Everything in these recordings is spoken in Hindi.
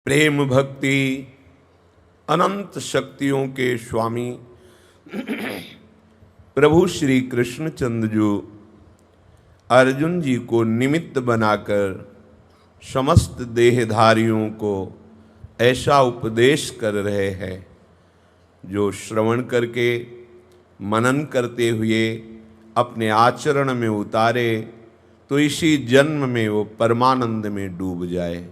प्रेम भक्ति अनंत शक्तियों के स्वामी प्रभु श्री कृष्णचंद्र जो अर्जुन जी को निमित्त बनाकर समस्त देहधारियों को ऐसा उपदेश कर रहे हैं जो श्रवण करके मनन करते हुए अपने आचरण में उतारे तो इसी जन्म में वो परमानंद में डूब जाए,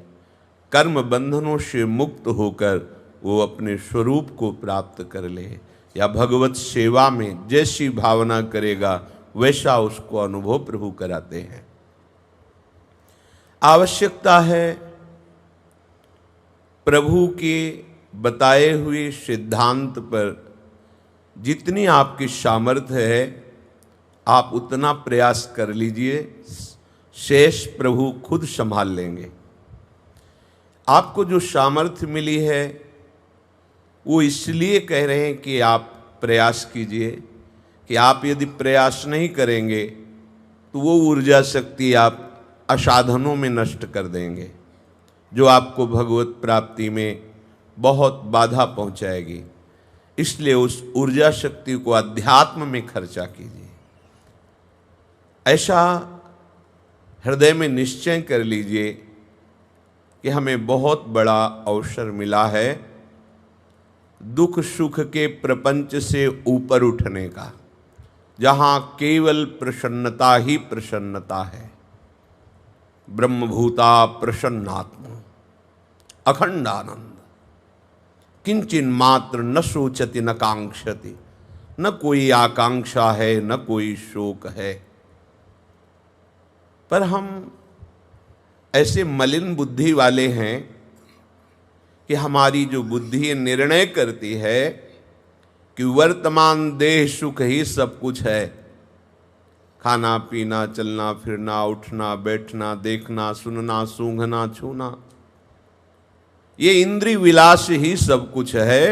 कर्म बंधनों से मुक्त होकर वो अपने स्वरूप को प्राप्त कर ले, या भगवत सेवा में जैसी भावना करेगा वैसा उसको अनुभव प्रभु कराते हैं। आवश्यकता है प्रभु के बताए हुए सिद्धांत पर जितनी आपकी सामर्थ्य है आप उतना प्रयास कर लीजिए, शेष प्रभु खुद संभाल लेंगे। आपको जो सामर्थ्य मिली है वो इसलिए कह रहे हैं कि आप प्रयास कीजिए, कि आप यदि प्रयास नहीं करेंगे तो वो ऊर्जा शक्ति आप असाधनों में नष्ट कर देंगे जो आपको भगवत प्राप्ति में बहुत बाधा पहुंचाएगी। इसलिए उस ऊर्जा शक्ति को अध्यात्म में खर्चा कीजिए। ऐसा हृदय में निश्चय कर लीजिए कि हमें बहुत बड़ा अवसर मिला है दुख सुख के प्रपंच से ऊपर उठने का, जहाँ केवल प्रसन्नता ही प्रसन्नता है। ब्रह्मभूता प्रसन्नात्मा अखंड आनंद, किंचिन मात्र न सोचति न कांक्षति, न कोई आकांक्षा है न कोई शोक है। पर हम ऐसे मलिन बुद्धि वाले हैं कि हमारी जो बुद्धि निर्णय करती है कि वर्तमान देह सुख ही सब कुछ है, खाना पीना चलना फिरना उठना बैठना देखना सुनना सूंघना छूना, ये इंद्रिय विलास ही सब कुछ है,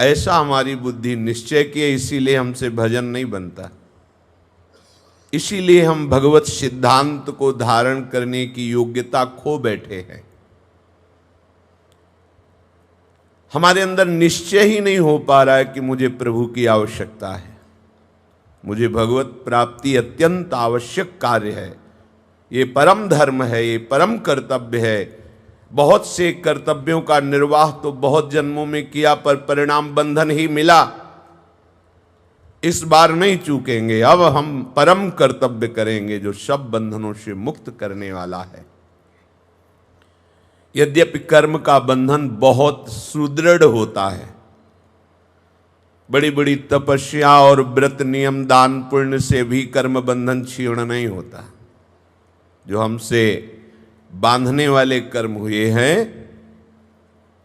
ऐसा हमारी बुद्धि निश्चय किए। इसीलिए हमसे भजन नहीं बनता, इसीलिए हम भगवत सिद्धांत को धारण करने की योग्यता खो बैठे हैं। हमारे अंदर निश्चय ही नहीं हो पा रहा है कि मुझे प्रभु की आवश्यकता है, मुझे भगवत प्राप्ति अत्यंत आवश्यक कार्य है, ये परम धर्म है, ये परम कर्तव्य है। बहुत से कर्तव्यों का निर्वाह तो बहुत जन्मों में किया पर परिणाम बंधन ही मिला, इस बार नहीं चूकेंगे, अब हम परम कर्तव्य करेंगे जो सब बंधनों से मुक्त करने वाला है। यद्यपि कर्म का बंधन बहुत सुदृढ़ होता है, बड़ी बड़ी तपस्या और व्रत नियम दान पुण्य से भी कर्म बंधन क्षीण नहीं होता। जो हमसे बांधने वाले कर्म हुए हैं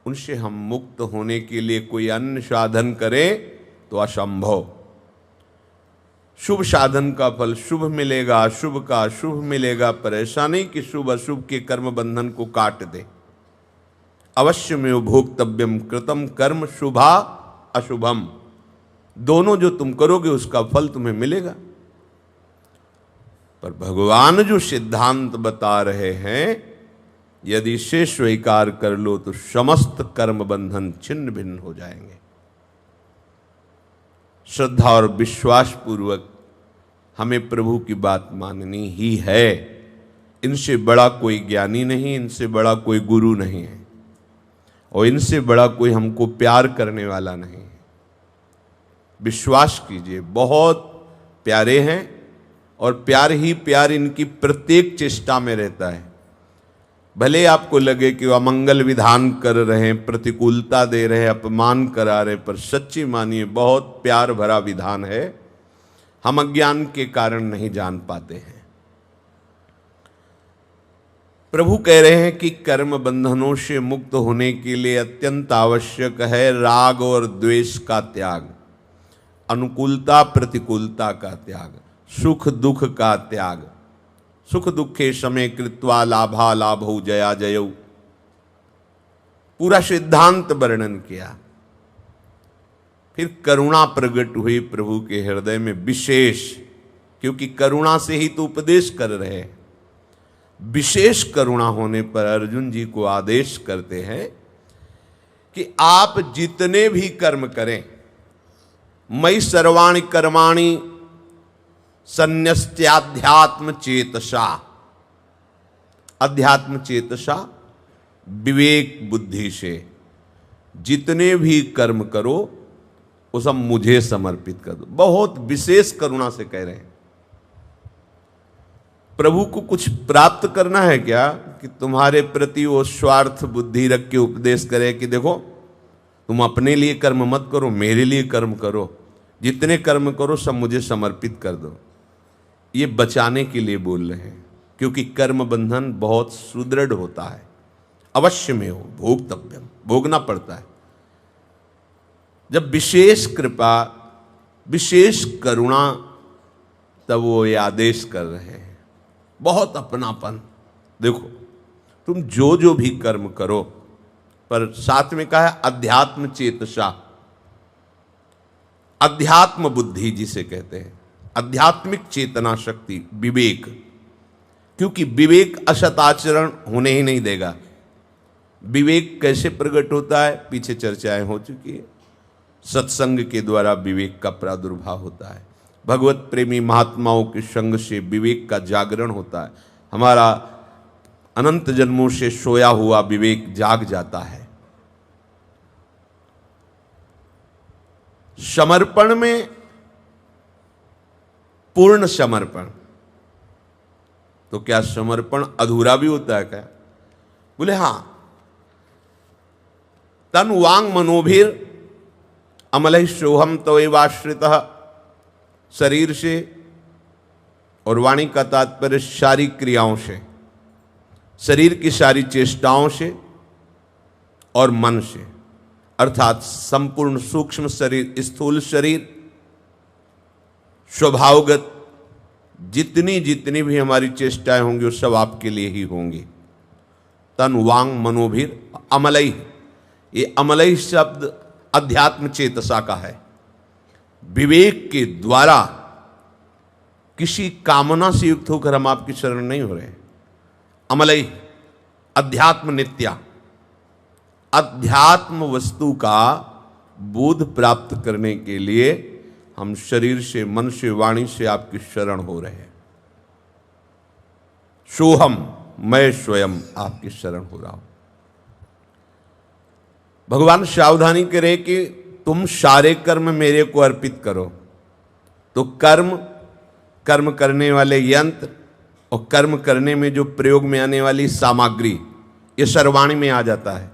उनसे हम मुक्त होने के लिए कोई अन्य साधन करें तो असंभव। शुभ साधन का फल शुभ मिलेगा, अशुभ का अशुभ मिलेगा, पर ऐसा नहीं कि शुभ अशुभ के कर्म बंधन को काट दे। अवश्य में भोक्तव्यम कृतम कर्म शुभा अशुभम, दोनों जो तुम करोगे उसका फल तुम्हें मिलेगा। पर भगवान जो सिद्धांत बता रहे हैं यदि इसे स्वीकार कर लो तो समस्त कर्म बंधन छिन्न भिन्न हो जाएंगे। श्रद्धा और विश्वास पूर्वक हमें प्रभु की बात माननी ही है। इनसे बड़ा कोई ज्ञानी नहीं, इनसे बड़ा कोई गुरु नहीं है, और इनसे बड़ा कोई हमको प्यार करने वाला नहीं है। विश्वास कीजिए, बहुत प्यारे हैं और प्यार ही प्यार इनकी प्रत्येक चेष्टा में रहता है। भले आपको लगे कि वो अमंगल विधान कर रहे हैं, प्रतिकूलता दे रहे हैं, अपमान करा रहे, पर सच्ची मानिए बहुत प्यार भरा विधान है। हम अज्ञान के कारण नहीं जान पाते हैं। प्रभु कह रहे हैं कि कर्म बंधनों से मुक्त होने के लिए अत्यंत आवश्यक है राग और द्वेष का त्याग, अनुकूलता प्रतिकूलता का त्याग, सुख दुख का त्याग। सुख दुखे समय कृत्वा लाभा लाभौ जया जयौ, पूरा सिद्धांत वर्णन किया। फिर करुणा प्रकट हुई प्रभु के हृदय में विशेष, क्योंकि करुणा से ही तो उपदेश कर रहे हैं। विशेष करुणा होने पर अर्जुन जी को आदेश करते हैं कि आप जितने भी कर्म करें, मयि सर्वाणि कर्माणि सन्न्यस्त्याध्यात्म चेतसा, अध्यात्म चेतसा विवेक बुद्धि से जितने भी कर्म करो वो सब मुझे समर्पित कर दो। बहुत विशेष करुणा से कह रहे हैं। प्रभु को कुछ प्राप्त करना है क्या कि तुम्हारे प्रति वो स्वार्थ बुद्धि रख के उपदेश करे कि देखो तुम अपने लिए कर्म मत करो, मेरे लिए कर्म करो, जितने कर्म करो सब मुझे समर्पित कर दो। ये बचाने के लिए बोल रहे हैं, क्योंकि कर्म बंधन बहुत सुदृढ़ होता है। अवश्य में हो भोक्तव्यम, भोगना पड़ता है। जब विशेष कृपा विशेष करुणा, तब वो ये आदेश कर रहे हैं। बहुत अपनापन। देखो तुम जो जो भी कर्म करो, पर साथ में कहा है अध्यात्म चेतसा, अध्यात्म बुद्धि जिसे कहते हैं, आध्यात्मिक चेतना शक्ति, विवेक। क्योंकि विवेक असत आचरण होने ही नहीं देगा। विवेक कैसे प्रकट होता है, पीछे चर्चाएं हो चुकी है। सत्संग के द्वारा विवेक का प्रादुर्भाव होता है। भगवत प्रेमी महात्माओं के संग से विवेक का जागरण होता है। हमारा अनंत जन्मों से सोया हुआ विवेक जाग जाता है। समर्पण में पूर्ण समर्पण, तो क्या समर्पण अधूरा भी होता है क्या? बोले हां। तन वांग मनोभिर अमलहि सोहम तवैवाश्रितः, शरीर से और वाणी का तात्पर्य सारी क्रियाओं से, शरीर की सारी चेष्टाओं से और मन से, अर्थात संपूर्ण सूक्ष्म शरीर, स्थूल शरीर, स्वभावगत जितनी जितनी भी हमारी चेष्टाएं होंगी वो सब आपके लिए ही होंगी। तन वांग मनोभिर अमलई, ये अमलई शब्द अध्यात्म चेतसा का है। विवेक के द्वारा किसी कामना से युक्त होकर हम आपकी शरण नहीं हो रहे। अमलई अध्यात्म नित्या, अध्यात्म वस्तु का बोध प्राप्त करने के लिए हम शरीर से, मन से, वाणी से आपकी शरण हो रहे हैं। सोहम, मैं स्वयं आपकी शरण हो रहा हूं। भगवान सावधानी करे कि तुम सारे कर्म मेरे को अर्पित करो। तो कर्म करने वाले यंत्र और कर्म करने में जो प्रयोग में आने वाली सामग्री, ये सर्वाणी में आ जाता है।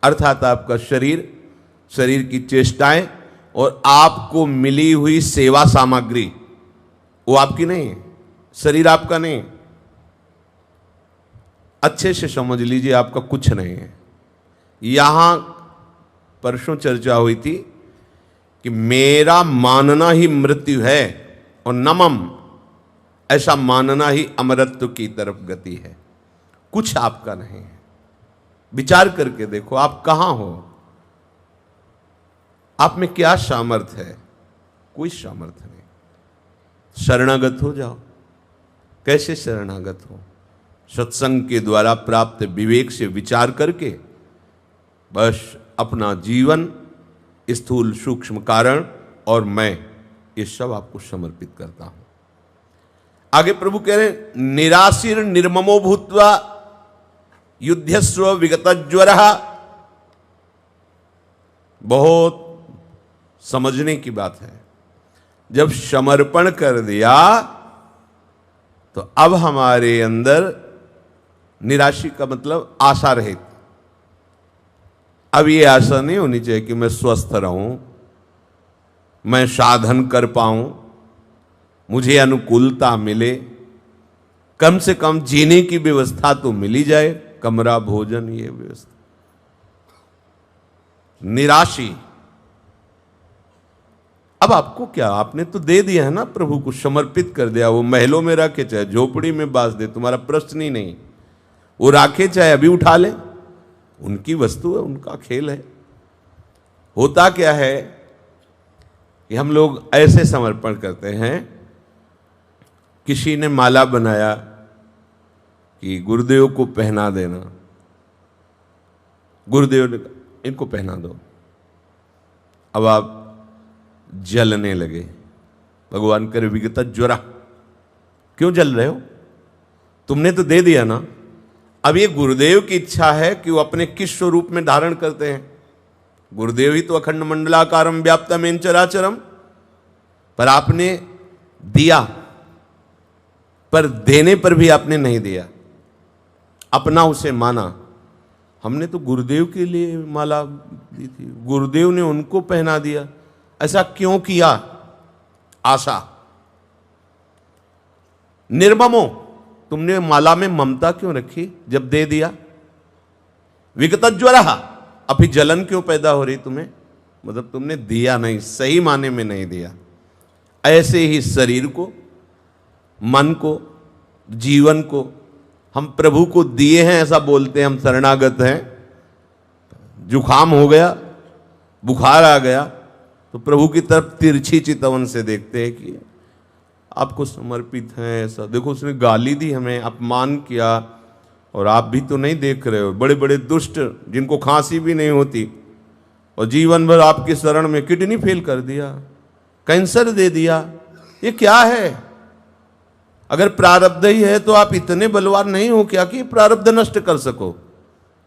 अर्थात आपका शरीर की चेष्टाएं और आपको मिली हुई सेवा सामग्री, वो आपकी नहीं है, शरीर आपका नहीं है। अच्छे से समझ लीजिए, आपका कुछ नहीं है। यहां परसों चर्चा हुई थी कि मेरा मानना ही मृत्यु है और नमम, ऐसा मानना ही अमरत्व की तरफ गति है। कुछ आपका नहीं है। विचार करके देखो आप कहां हो, आप में क्या सामर्थ्य है? कोई सामर्थ्य नहीं। शरणागत हो जाओ। कैसे शरणागत हो? सत्संग के द्वारा प्राप्त विवेक से विचार करके बस अपना जीवन, स्थूल सूक्ष्म कारण और मैं, ये सब आपको समर्पित करता हूं। आगे प्रभु कह रहे हैं, निराशीर निर्ममो भूत्वा युद्धस्व विगतज्वरः। बहुत समझने की बात है। जब समर्पण कर दिया तो अब हमारे अंदर निराशी का मतलब आशा रहित। अब ये आशा नहीं होनी चाहिए कि मैं स्वस्थ रहूं, मैं साधन कर पाऊं, मुझे अनुकूलता मिले, कम से कम जीने की व्यवस्था तो मिली जाए, कमरा, भोजन, ये व्यवस्था। निराशी। अब आपको क्या, आपने तो दे दिया है ना, प्रभु को समर्पित कर दिया। वो महलों में रखे चाहे झोपड़ी में बास दे, तुम्हारा प्रश्न ही नहीं। वो राखे चाहे अभी उठा ले, उनकी वस्तु है, उनका खेल है। होता क्या है कि हम लोग ऐसे समर्पण करते हैं, किसी ने माला बनाया, कि गुरुदेव को पहना देना। गुरुदेव ने कहा इनको पहना दो। अब आप जलने लगे, भगवान करे विगत ज्वरा, क्यों जल रहे हो? तुमने तो दे दिया ना। अब ये गुरुदेव की इच्छा है कि वो अपने किस स्वरूप में धारण करते हैं। गुरुदेव ही तो अखंड मंडलाकारम व्याप्तमेन चराचरम, पर आपने दिया, पर देने पर भी आपने नहीं दिया, अपना उसे माना। हमने तो गुरुदेव के लिए माला दी थी, गुरुदेव ने उनको पहना दिया, ऐसा क्यों किया? आशा। निर्ममो, तुमने माला में ममता क्यों रखी जब दे दिया? विगतज्वरः, अभी जलन क्यों पैदा हो रही तुम्हें? मतलब तुमने दिया नहीं, सही माने में नहीं दिया। ऐसे ही शरीर को, मन को, जीवन को हम प्रभु को दिए हैं, ऐसा बोलते हैं, हम शरणागत हैं। जुखाम हो गया, बुखार आ गया, तो प्रभु की तरफ तिरछी चितवन से देखते हैं कि आपको समर्पित हैं। ऐसा देखो, उसने गाली दी, हमें अपमान किया, और आप भी तो नहीं देख रहे हो। बड़े बड़े दुष्ट जिनको खांसी भी नहीं होती, और जीवन भर आपके शरण में किडनी फेल कर दिया, कैंसर दे दिया, ये क्या है? अगर प्रारब्ध ही है तो आप इतने बलवान नहीं हो क्या कि प्रारब्ध नष्ट कर सको?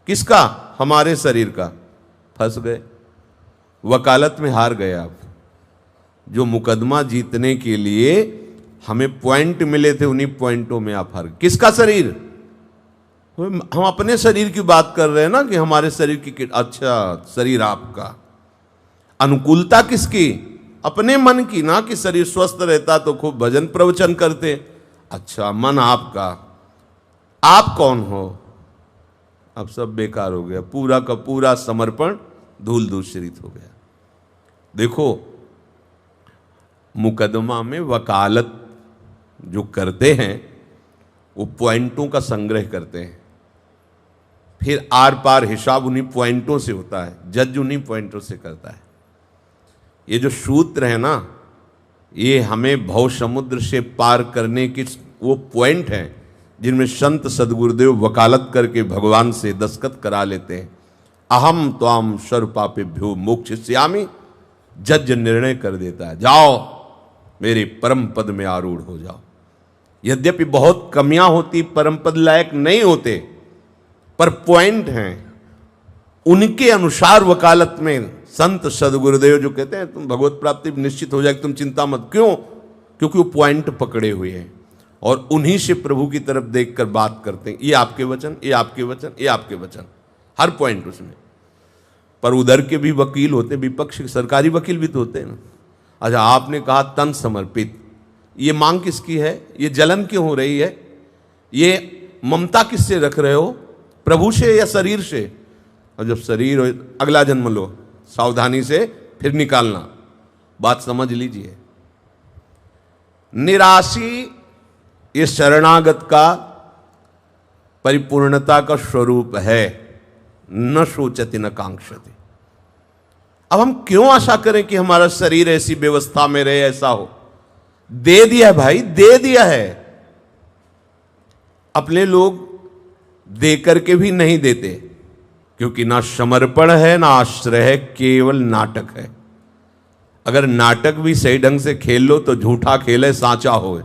किसका? हमारे शरीर का। फंस गए, वकालत में हार गए आप। जो मुकदमा जीतने के लिए हमें पॉइंट मिले थे, उन्हीं पॉइंटों में आप हार गए। किसका शरीर? हम अपने शरीर की बात कर रहे हैं ना, कि हमारे शरीर की। अच्छा, शरीर आपका। अनुकूलता किसकी? अपने मन की ना, कि शरीर स्वस्थ रहता तो खूब भजन प्रवचन करते। अच्छा, मन आपका। आप कौन हो? अब सब बेकार हो गया, पूरा का पूरा समर्पण धूल दूषित हो गया। देखो, मुकदमा में वकालत जो करते हैं वो पॉइंटों का संग्रह करते हैं, फिर आर पार हिसाब उन्हीं पॉइंटों से होता है, जज उन्हीं पॉइंटों से करता है। ये जो सूत्र है ना, ये हमें भव समुद्र से पार करने की वो पॉइंट हैं जिनमें संत सदगुरुदेव वकालत करके भगवान से दस्तखत करा लेते हैं। अहम त्वाम सर्वपापेभ्यो मोक्षयिष्यामि, जज निर्णय कर देता है, जाओ मेरे परम पद में आरूढ़ हो जाओ। यद्यपि बहुत कमियां होती, परम पद लायक नहीं होते, पर पॉइंट हैं, उनके अनुसार वकालत में संत सदगुरुदेव जो कहते हैं तुम भगवत प्राप्ति निश्चित हो जाएगी, तुम चिंता मत। क्यों? क्योंकि वो पॉइंट पकड़े हुए हैं, और उन्हीं से प्रभु की तरफ देखकर बात करते हैं। ये आपके वचन, ये आपके वचन, ये आपके वचन, हर पॉइंट उसमें। पर उधर के भी वकील होते, विपक्ष के सरकारी वकील भी तो होते हैं ना। अच्छा, आपने कहा तन समर्पित, ये मांग किसकी है? ये जलन क्यों हो रही है? ये ममता किससे रख रहे हो? प्रभु से या शरीर से? और जब शरीर हो, अगला जन्म लो, सावधानी से फिर निकालना। बात समझ लीजिए। निराशी ये शरणागत का परिपूर्णता का स्वरूप है। न सोचति न कांक्षति। अब हम क्यों आशा करें कि हमारा शरीर ऐसी व्यवस्था में रहे, ऐसा हो? दे दिया है भाई, दे दिया है। अपने लोग दे करके भी नहीं देते, क्योंकि ना समर्पण है ना आश्रय है, केवल नाटक है। अगर नाटक भी सही ढंग से खेल लो तो झूठा खेले सांचा हो,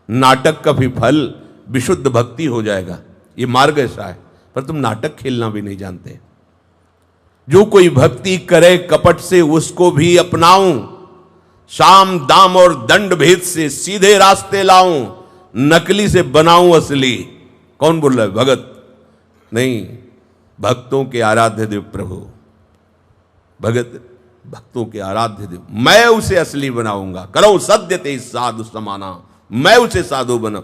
नाटक का भी फल विशुद्ध भक्ति हो जाएगा। ये मार्ग ऐसा है, पर तुम नाटक खेलना भी नहीं जानते। जो कोई भक्ति करे कपट से उसको भी अपनाऊं, साम दाम और दंड भेद से सीधे रास्ते लाऊं, नकली से बनाऊं असली। कौन बोल रहा है? भगत नहीं, भक्तों के आराध्य देव प्रभु। भगत भक्तों के आराध्य देव, मैं उसे असली बनाऊंगा। करो सद्य ते साधु समाना, मैं उसे साधु बनाऊं।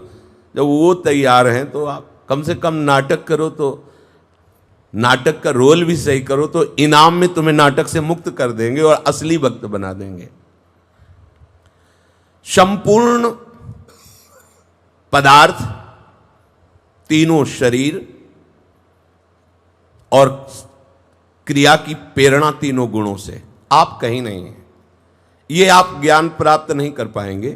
जब वो तैयार हैं तो आप कम से कम नाटक करो, तो नाटक का रोल भी सही करो, तो इनाम में तुम्हें नाटक से मुक्त कर देंगे और असली भक्त बना देंगे। संपूर्ण पदार्थ, तीनों शरीर और क्रिया की प्रेरणा तीनों गुणों से, आप कहीं नहीं है। ये आप ज्ञान प्राप्त नहीं कर पाएंगे,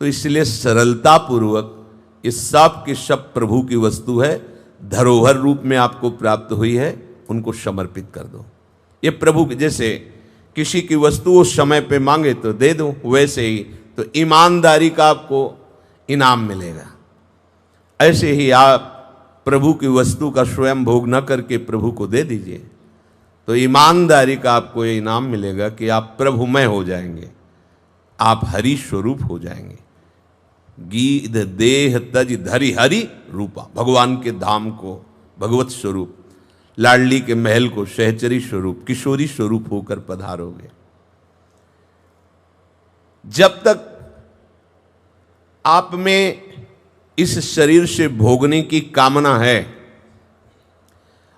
तो इसलिए सरलता पूर्वक ये सब की सब प्रभु की वस्तु है, धरोहर रूप में आपको प्राप्त हुई है, उनको समर्पित कर दो। ये प्रभु के, जैसे किसी की वस्तु उस समय पे मांगे तो दे दो, वैसे ही तो ईमानदारी का आपको इनाम मिलेगा। ऐसे ही आप प्रभु की वस्तु का स्वयं भोग न करके प्रभु को दे दीजिए, तो ईमानदारी का आपको ये इनाम मिलेगा कि आप प्रभुमय हो जाएंगे, आप हरि स्वरूप हो जाएंगे। गीध देह तज धरि हरि रूपा, भगवान के धाम को भगवत स्वरूप, लाडली के महल को सहचरी स्वरूप, किशोरी स्वरूप होकर पधारोगे। जब तक आप में इस शरीर से भोगने की कामना है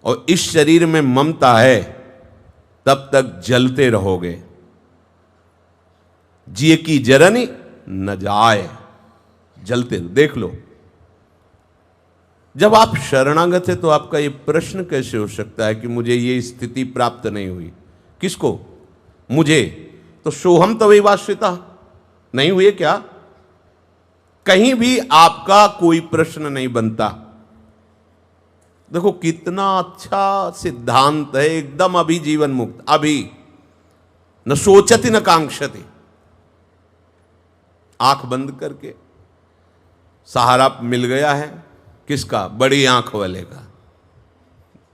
और इस शरीर में ममता है, तब तक जलते रहोगे। जिए की जरनी न जाए, जलते देख लो। जब आप शरणागत है तो आपका ये प्रश्न कैसे हो सकता है कि मुझे ये स्थिति प्राप्त नहीं हुई? किसको? मुझे। तो सोहम तवैवाश्रिता नहीं हुए क्या? कहीं भी आपका कोई प्रश्न नहीं बनता। देखो कितना अच्छा सिद्धांत है, एकदम अभी जीवन मुक्त, अभी न सोचति न कांक्षति। आंख बंद करके सहारा मिल गया है, किसका? बड़ी आंख वाले का,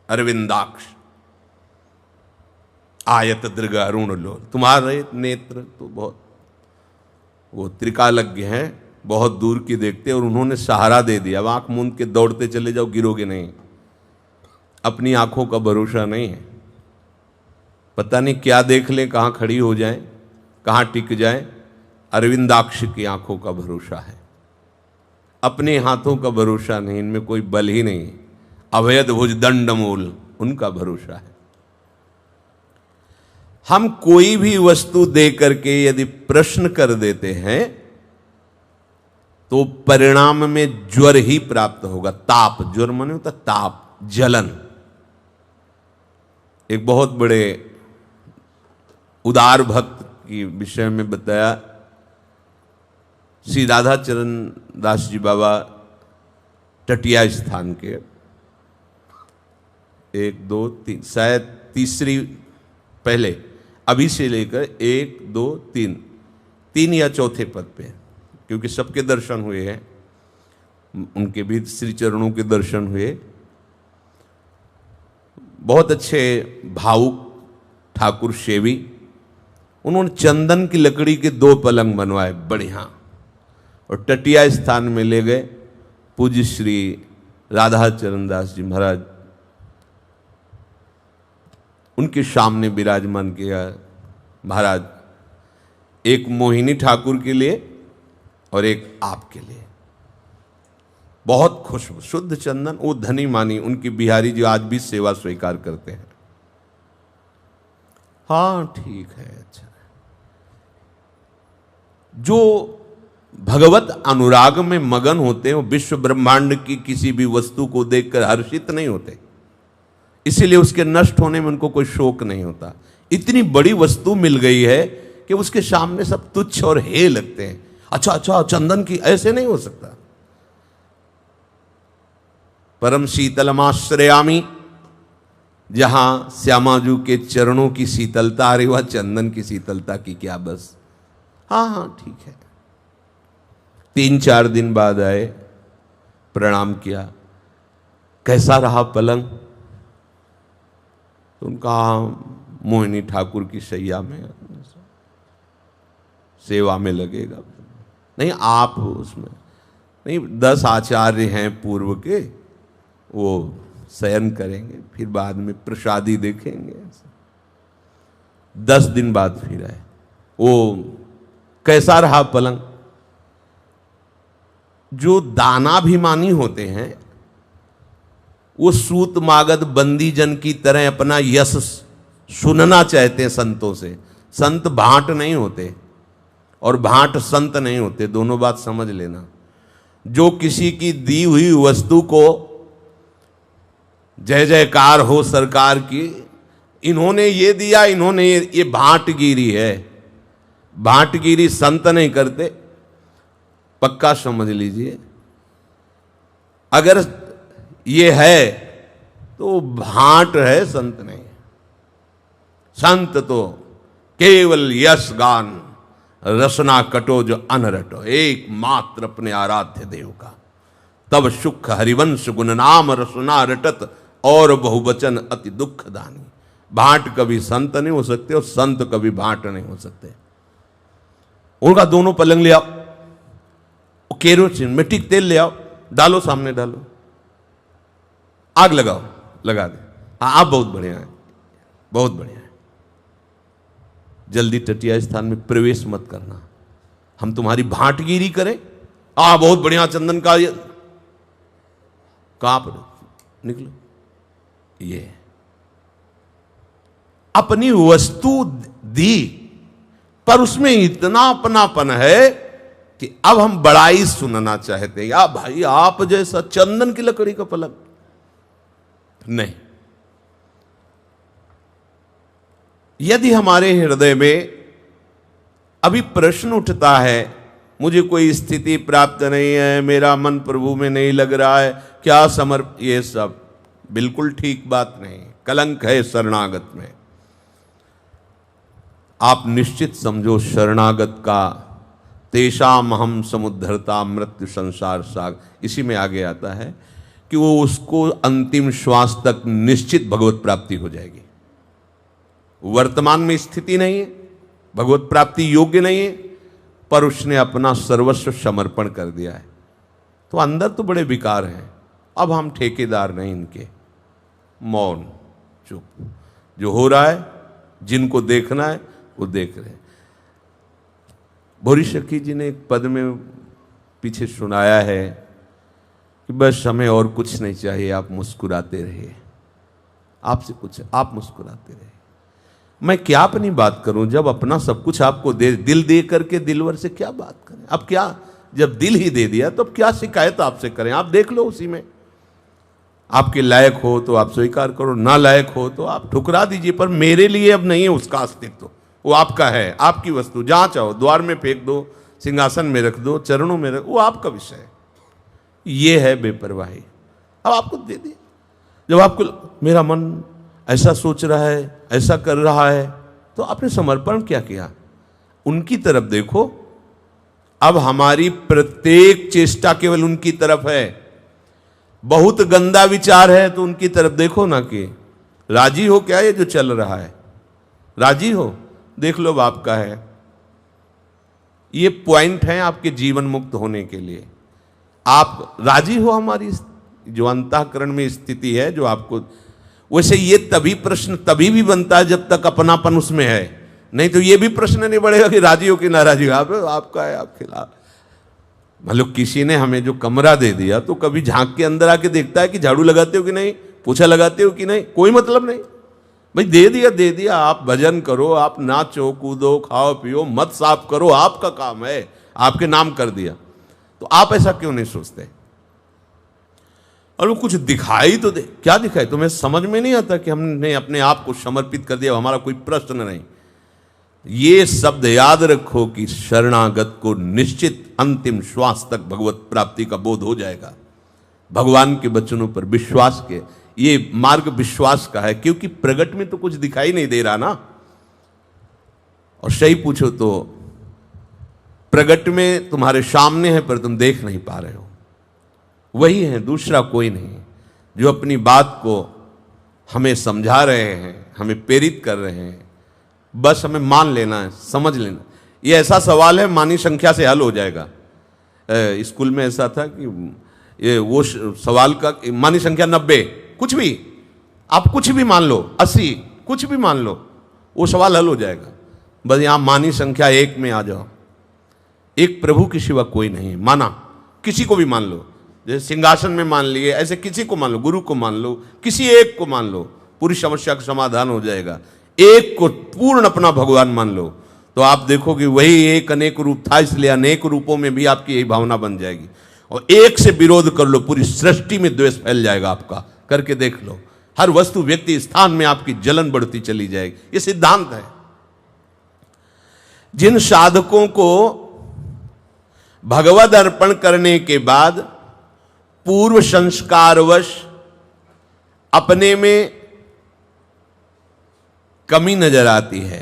अरविंदाक्ष, आयत दृग अरुण लोल। तुम्हारे नेत्र तो बहुत वो त्रिकालज्ञ हैं, बहुत दूर की देखते, और उन्होंने सहारा दे दिया। अब आंख मूंद के दौड़ते चले जाओ, गिरोगे नहीं। अपनी आंखों का भरोसा नहीं है, पता नहीं क्या देख ले, कहाँ खड़ी हो जाए, कहाँ टिक जाए। अरविंदाक्ष की आंखों का भरोसा है, अपने हाथों का भरोसा नहीं, इनमें कोई बल ही नहीं। अभयद भुज दंड मूल, उनका भरोसा है। हम कोई भी वस्तु दे करके यदि प्रश्न कर देते हैं तो परिणाम में ज्वर ही प्राप्त होगा। ताप, ज्वर माने होता ताप, जलन। एक बहुत बड़े उदार भक्त की विषय में बताया, श्री राधा चरण दास जी बाबा टटिया स्थान के 1 2 3 शायद तीसरी, पहले अभी से लेकर 1 2 3 या चौथे पद पे, क्योंकि सबके दर्शन हुए हैं, उनके भी श्री चरणों के दर्शन हुए। बहुत अच्छे भावुक ठाकुर सेवी, उन्होंने चंदन की लकड़ी के 2 पलंग बनवाए बढ़िया, और टटिया स्थान में ले गए। पूज्य श्री राधा चरण दास जी महाराज उनके सामने विराजमान किया। महाराज, एक मोहिनी ठाकुर के लिए और एक आपके लिए। बहुत खुशबू, शुद्ध चंदन। वो धनी मानी उनकी बिहारी जी आज भी सेवा स्वीकार करते हैं। हाँ ठीक है, अच्छा। जो भगवत अनुराग में मगन होते हैं वो विश्व ब्रह्मांड की किसी भी वस्तु को देखकर हर्षित नहीं होते, इसीलिए उसके नष्ट होने में उनको कोई शोक नहीं होता। इतनी बड़ी वस्तु मिल गई है कि उसके सामने सब तुच्छ और हे लगते हैं। अच्छा अच्छा, चंदन की, ऐसे नहीं हो सकता। परम शीतलमाश्रयामी, जहां श्यामाजू के चरणों की शीतलता आ रही, वह चंदन की शीतलता की क्या बस। हाँ हाँ ठीक है। 3-4 दिन बाद आए, प्रणाम किया, कैसा रहा पलंग? तो उनका मोहिनी ठाकुर की शैया में सेवा में लगेगा। नहीं, आप उसमें नहीं, 10 आचार्य हैं पूर्व के, वो शयन करेंगे, फिर बाद में प्रसादी देखेंगे। 10 दिन बाद फिर आए, वो कैसा रहा पलंग? जो दानाभिमानी होते हैं वो सूत मागध बंदी जन की तरह अपना यश सुनना चाहते हैं संतों से। संत भांट नहीं होते और भांट संत नहीं होते, दोनों बात समझ लेना। जो किसी की दी हुई वस्तु को जय जयकार हो सरकार की, इन्होंने ये दिया, इन्होंने ये भांटगिरी है। भांटगिरी संत नहीं करते, पक्का समझ लीजिए। अगर ये है तो भांट है, संत नहीं। संत तो केवल यश गान रसना कटो जो अनरटो, एकमात्र अपने आराध्य देव का। तब सुख हरिवंश गुण नाम रसना रटत, और बहुवचन अति दुख दानी। भांट कभी संत नहीं हो सकते और संत कभी भांट नहीं हो सकते। उनका दोनों पलंग ले आओ, केरोसिन मिट्टी तेल ले आओ, डालो सामने, डालो, आग लगाओ, लगा दे। हाँ आप बहुत बढ़िया है, बहुत बढ़िया है। जल्दी टटिया स्थान में प्रवेश मत करना, हम तुम्हारी भांटगिरी करें। बहुत बढ़िया चंदन का ये, कहां पर निकलो। ये अपनी वस्तु दी, पर उसमें इतना अपनापन है कि अब हम बड़ाई सुनना चाहते हैं। या भाई आप जैसा चंदन की लकड़ी का पलंग नहीं। यदि हमारे हृदय में अभी प्रश्न उठता है, मुझे कोई स्थिति प्राप्त नहीं है, मेरा मन प्रभु में नहीं लग रहा है, क्या ये सब बिल्कुल ठीक बात नहीं, कलंक है शरणागत में। आप निश्चित समझो शरणागत का तेषाम हम समुद्धरता मृत्यु संसार साग, इसी में आगे आता है कि वो उसको अंतिम श्वास तक निश्चित भगवत प्राप्ति हो जाएगी। वर्तमान में स्थिति नहीं है, भगवत प्राप्ति योग्य नहीं है, पर उसने अपना सर्वस्व समर्पण कर दिया है। तो अंदर तो बड़े विकार हैं। अब हम ठेकेदार नहीं इनके, मौन चुप, जो हो रहा है, जिनको देखना है वो देख रहे हैं। भोरी सखी जी ने एक पद में पीछे सुनाया है कि बस हमें और कुछ नहीं चाहिए, आप मुस्कुराते रहिए, आपसे कुछ, आप मुस्कुराते रहिए। मैं क्या अपनी बात करूं, जब अपना सब कुछ आपको दे, दिल दे करके दिलवर से क्या बात करें। अब क्या, जब दिल ही दे दिया तो अब क्या शिकायत आपसे करें। आप देख लो उसी में, आपके लायक हो तो आप स्वीकार करो, ना लायक हो तो आप ठुकरा दीजिए, पर मेरे लिए अब नहीं है उसका अस्तित्व। वो आपका है, आपकी वस्तु, जहां चाहो द्वार में फेंक दो, सिंहासन में रख दो, चरणों में रख, वो आपका विषय है। ये है बेपरवाही। अब आपको दे दिया। जब आपको मेरा मन ऐसा सोच रहा है, ऐसा कर रहा है, तो आपने समर्पण क्या किया, उनकी तरफ देखो। अब हमारी प्रत्येक चेष्टा केवल उनकी तरफ है। बहुत गंदा विचार है तो उनकी तरफ देखो ना, कि राजी हो क्या ये जो चल रहा है, राजी हो, देख लो बाप का है। ये पॉइंट है आपके जीवन मुक्त होने के लिए। आप राजी हो हमारी जो अंतःकरण में स्थिति है, जो आपको, वैसे ये तभी प्रश्न तभी भी बनता है जब तक अपनापन उसमें है, नहीं तो ये भी प्रश्न नहीं बढ़ेगा कि राजी हो कि नाराजी हो। आपका है, आप खिला। मतलब किसी ने हमें जो कमरा दे दिया तो कभी झांक के अंदर आके देखता है कि झाड़ू लगाते हो कि नहीं, पोछा लगाते हो कि नहीं, कोई मतलब नहीं। भाई दे दिया, दे दिया। आप भजन करो, आप नाचो कूदो, खाओ पियो, मत साफ करो, आपका काम है, आपके नाम कर दिया। तो आप ऐसा क्यों नहीं सोचते। और वो कुछ दिखाई तो दे, क्या दिखाई, तुम्हें समझ में नहीं आता कि हमने अपने आप को समर्पित कर दिया, हमारा कोई प्रश्न नहीं। ये शब्द याद रखो कि शरणागत को निश्चित अंतिम श्वास तक भगवत प्राप्ति का बोध हो जाएगा। भगवान के वचनों पर विश्वास के, ये मार्ग विश्वास का है, क्योंकि प्रगट में तो कुछ दिखाई नहीं दे रहा ना। और सही पूछो तो प्रगट में तुम्हारे सामने है पर तुम देख नहीं पा रहे हो। वही है, दूसरा कोई नहीं, जो अपनी बात को हमें समझा रहे हैं, हमें प्रेरित कर रहे हैं। बस हमें मान लेना है, समझ लेना। ये ऐसा सवाल है, मानी संख्या से हल हो जाएगा। स्कूल में ऐसा था कि ये वो सवाल का मानी संख्या 90, कुछ भी, आप कुछ भी मान लो, 80, कुछ भी मान लो, वो सवाल हल हो जाएगा। बस यहां मानी संख्या 1 में आ जाओ। एक प्रभु के सिवा कोई नहीं, माना, किसी को भी मान लो, जैसे सिंहासन में मान लिए, ऐसे किसी को मान लो, गुरु को मान लो, किसी एक को मान लो, पूरी समस्या का समाधान हो जाएगा। एक को पूर्ण अपना भगवान मान लो, तो आप देखोगे वही एक अनेक रूप था, इसलिए अनेक रूपों में भी आपकी यही भावना बन जाएगी। और एक से विरोध कर लो, पूरी सृष्टि में द्वेष फैल जाएगा आपका। करके देख लो, हर वस्तु व्यक्ति स्थान में आपकी जलन बढ़ती चली जाएगी। ये सिद्धांत है। जिन साधकों को भगवद अर्पण करने के बाद पूर्व संस्कारवश अपने में कमी नजर आती है,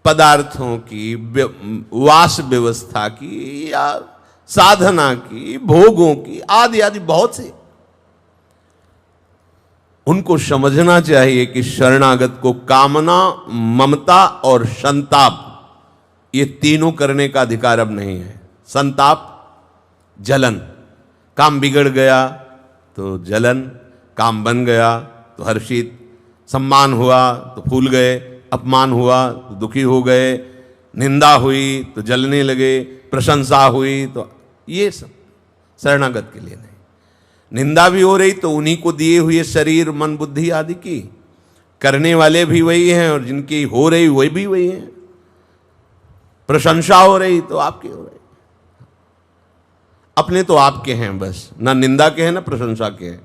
पदार्थों की, वास व्यवस्था की या साधना की, भोगों की, आदि आदि बहुत से, उनको समझना चाहिए कि शरणागत को कामना, ममता और संताप, ये तीनों करने का अधिकार अब नहीं है। संताप, जलन, काम बिगड़ गया तो जलन, काम बन गया तो हर्षित, सम्मान हुआ तो फूल गए, अपमान हुआ तो दुखी हो गए, निंदा हुई तो जलने लगे, प्रशंसा हुई तो, ये सब शरणागत के लिए नहीं। निंदा भी हो रही तो उन्हीं को दिए हुए शरीर, मन, बुद्धि आदि की, करने वाले भी वही हैं और जिनकी हो रही वही भी वही हैं। प्रशंसा हो रही तो आपकी हो रही, अपने तो आपके हैं बस, ना निंदा के हैं ना प्रशंसा के हैं,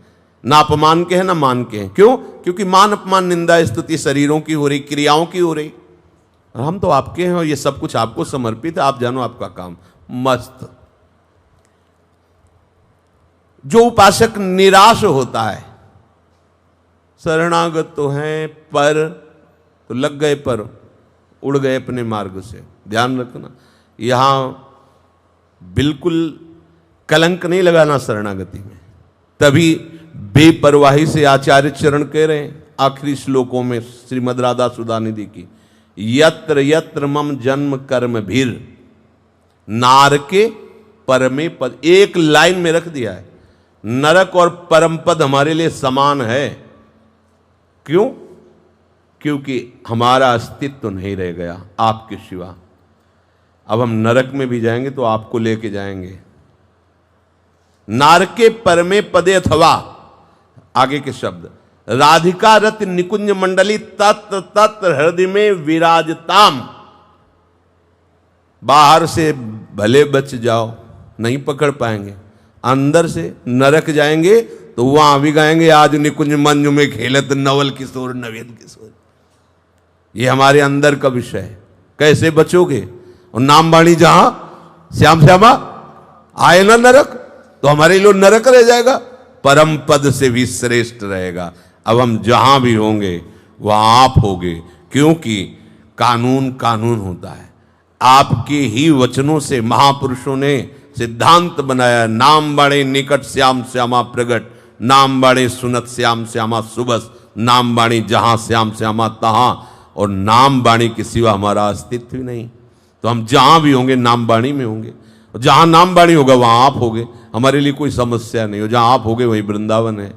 ना अपमान के हैं ना मान के हैं। क्यों? क्योंकि मान, अपमान, निंदा, स्तुति शरीरों की हो रही, क्रियाओं की हो रही, और हम तो आपके हैं और ये सब कुछ आपको समर्पित है, आप जानो आपका काम मस्त। जो उपासक निराश होता है, शरणागत तो हैं पर, तो लग गए पर, उड़ गए अपने मार्ग से। ध्यान रखना, यहां बिल्कुल कलंक नहीं लगाना शरणागति में। तभी बेपरवाही से आचार्य चरण कह रहे हैं आखिरी श्लोकों में श्रीमद् राधा सुधा निधि की, यत्र यत्र मम जन्म कर्म भीर नारके परमे पद। एक लाइन में रख दिया है, नरक और परम पद हमारे लिए समान है। क्यों? क्योंकि हमारा अस्तित्व नहीं रह गया आपके सिवा। अब हम नरक में भी जाएंगे तो आपको लेके जाएंगे। नारके परमे पदे अथवा, आगे के शब्द, राधिका रत निकुंज मंडली तत्र तत्र हृदय में विराजताम। बाहर से भले बच जाओ, नहीं पकड़ पाएंगे, अंदर से नरक जाएंगे तो वहां भी गाएंगे, आज निकुंज मंजू में खेलत नवल किशोर नवीन किशोर। ये हमारे अंदर का विषय है। कैसे बचोगे? और नाम बाणी जहां श्याम श्यामा आए ना नरक, तो हमारे लिए नरक रह जाएगा, परम पद से भी श्रेष्ठ रहेगा। अब हम जहां भी होंगे वहां आप होगे, क्योंकि कानून कानून होता है। आपके ही वचनों से महापुरुषों ने सिद्धांत बनाया, नाम बाणे निकट श्याम श्यामा प्रगट, नाम बाणे सुनत श्याम श्यामा सुबस, नाम बाणी जहां श्याम श्यामा तहां, और नाम बाणी के सिवा हमारा अस्तित्व ही नहीं। तो हम जहां भी होंगे नाम बाणी में होंगे, और जहां नाम बाणी होगा वहां आप होगे। हमारे लिए कोई समस्या नहीं हो, जहां आप होगे वही वृंदावन है,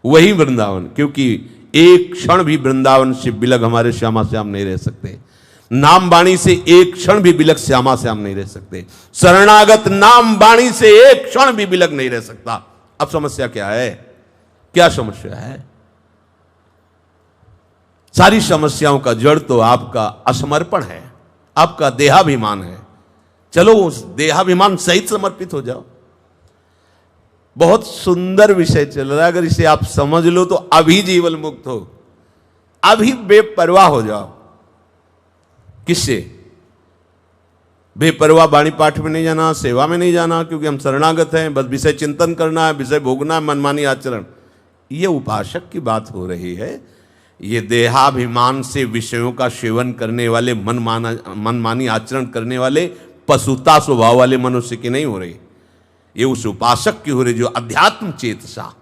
वही वृंदावन। क्योंकि एक क्षण भी वृंदावन से बिलग हमारे श्यामा श्याम नहीं रह सकते, नाम बाणी से एक क्षण भी बिलग श्यामा श्याम नहीं रह सकते। शरणागत नाम बाणी से एक क्षण भी बिलग नहीं रह सकता। अब समस्या क्या है? क्या समस्या है? सारी समस्याओं का जड़ तो आपका असमर्पण है, आपका देहाभिमान है। चलो उस देहाभिमान सहित समर्पित हो जाओ। बहुत सुंदर विषय चल रहा है, अगर इसे आप समझ लो तो अभी जीवन मुक्त हो, अभी बेपरवाह हो जाओ। किससे? बेपरवाह वाणी पाठ में नहीं जाना, सेवा में नहीं जाना, क्योंकि हम शरणागत हैं, बस विषय चिंतन करना है, विषय भोगना है, मनमानी आचरण। ये उपासक की बात हो रही है। ये देहाभिमान से विषयों का सेवन करने वाले, मनमानी आचरण करने वाले, पशुता स्वभाव वाले मनुष्य की नहीं हो रही। ये उस उपासक की हो रही जो अध्यात्म चेतसा,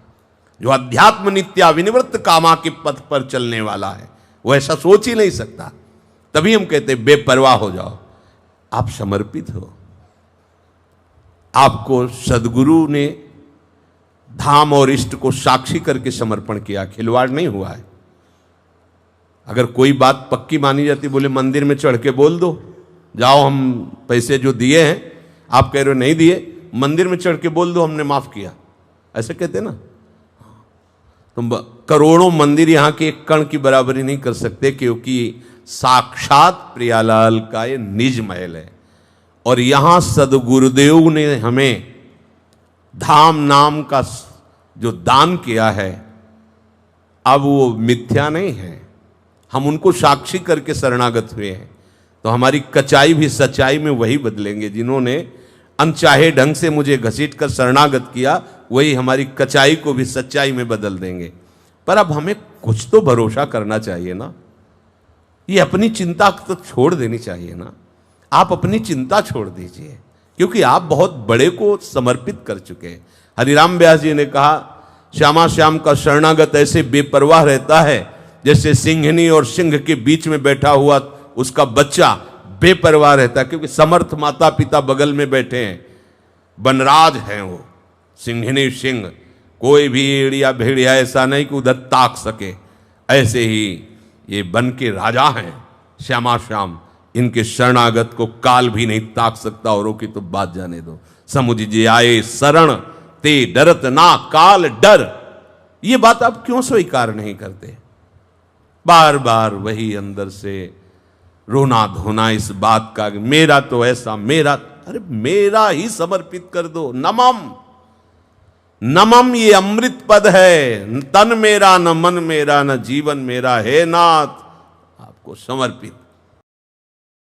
जो अध्यात्म नित्या विनिवृत्त कामा के पथ पर चलने वाला है। वो ऐसा सोच ही नहीं सकता। तभी हम कहते हैं बेपरवाह हो जाओ, आप समर्पित हो। आपको सदगुरु ने धाम और इष्ट को साक्षी करके समर्पण किया, खिलवाड़ नहीं हुआ है। अगर कोई बात पक्की मानी जाती, बोले मंदिर में चढ़ के बोल दो, जाओ हम पैसे जो दिए हैं, आप कह रहे हो नहीं दिए, मंदिर में चढ़ के बोल दो हमने माफ किया, ऐसे कहते ना। तुम करोड़ों मंदिर यहां के एक कण की बराबरी नहीं कर सकते, क्योंकि साक्षात प्रियालाल का ये निज महल है। और यहां सदगुरुदेव ने हमें धाम नाम का जो दान किया है, अब वो मिथ्या नहीं है। हम उनको साक्षी करके शरणागत हुए हैं, तो हमारी कचाई भी सच्चाई में वही बदलेंगे जिन्होंने अनचाहे ढंग से मुझे घसीट कर शरणागत किया, वही हमारी कचाई को भी सच्चाई में बदल देंगे। पर अब हमें कुछ तो भरोसा करना चाहिए ना। ये अपनी चिंता तो छोड़ देनी चाहिए ना। आप अपनी चिंता छोड़ दीजिए, क्योंकि आप बहुत बड़े को समर्पित कर चुके हैं। हरिराम व्यास जी ने कहा, श्यामा श्याम का शरणागत ऐसे बेपरवाह रहता है जैसे सिंहनी और सिंह के बीच में बैठा हुआ उसका बच्चा बेपरवाह रहता है, क्योंकि समर्थ माता पिता बगल में बैठे हैं, वनराज हैं वो, सिंहनी सिंह, कोई भी एड़िया भेड़िया ऐसा नहीं कि उधर ताक सके। ऐसे ही ये वन के राजा हैं श्यामा श्याम, इनके शरणागत को काल भी नहीं ताक सकता, औरों की तो बात जाने दो। समुझ जे आए शरण ते डरत ना काल डर। ये बात आप क्यों स्वीकार नहीं करते? बार बार वही अंदर से रोना धोना इस बात का, मेरा तो ऐसा, मेरा, अरे मेरा ही समर्पित कर दो। नमम नमम ये अमृत पद है, तन मेरा न मन मेरा न जीवन मेरा, हे नाथ आपको समर्पित।